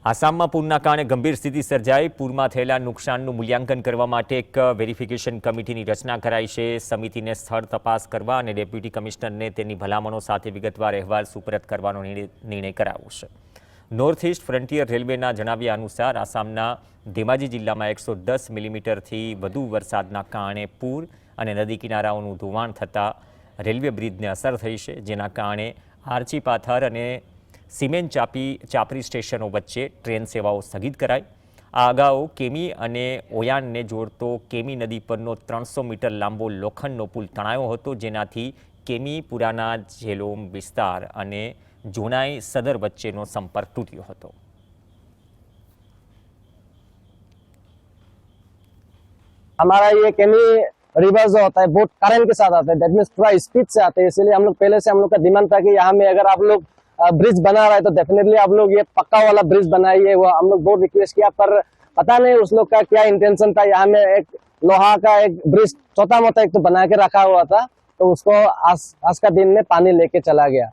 આસામમાં પૂરના કારણે ગંભીર સ્થિતિ સર્જાઈ। પૂરમાં થયેલા નુકસાનનું મૂલ્યાંકન કરવા માટે એક વેરિફિકેશન કમિટીની રચના કરાઈ છે। સમિતિને સ્થળ તપાસ કરવા અને ડેપ્યુટી કમિશનરને તેની ભલામણો સાથે વિગતવાર અહેવાલ સુપરત કરવાનો નિર્ણય કરાયો છે। નોર્થ ઇસ્ટ ફ્રન્ટિયર રેલવેના જણાવ્યા અનુસાર આસામના ધેમાજી જિલ્લામાં 110 મિલીમીટરથી વધુ વરસાદના કારણે પૂર અને નદી કિનારાઓનું ધોવાણ થતાં રેલવે બ્રિજને અસર થઈ છે, જેના કારણે આર્ચી પાથર અને સિમેન્ટ ચાપરી સ્ટેશનો વચ્ચે ટ્રેન સેવાઓ સ્થગિત કરાઈ। આ અગાઉ કેમી અને ઓયાનને જોડતો કેમી નદી પરનો 300 મીટર લાંબો લોખંડનો પુલ તણાયો હતો, જેનાથી કેમી પુરાના ઝેલોમ વિસ્તાર અને જોનાઈ સદર વચ્ચેનો સંપર્ક તૂટ્યો હતો। हमारा ये केमी रिवर जो होता है बहुत करंट के साथ आता है, दैट मीन्स पूरा स्पीड से आते हैं। इसलिए हम लोग पहले से हम लोग का डिमांड था कि यहाँ में अगर आप लोग ब्रिज बना रहा है तो डेफिनेटली आप लोग ये पक्का वाला ब्रिज बनाइए। वो हम लोग बहुत रिक्वेस्ट किया, पर पता नहीं उस लोग का क्या इंटेंशन था। यहाँ में एक लोहा का एक ब्रिज छोटा मोटा एक तो बना के रखा हुआ था, तो उसको आज का दिन में पानी लेके चला गया।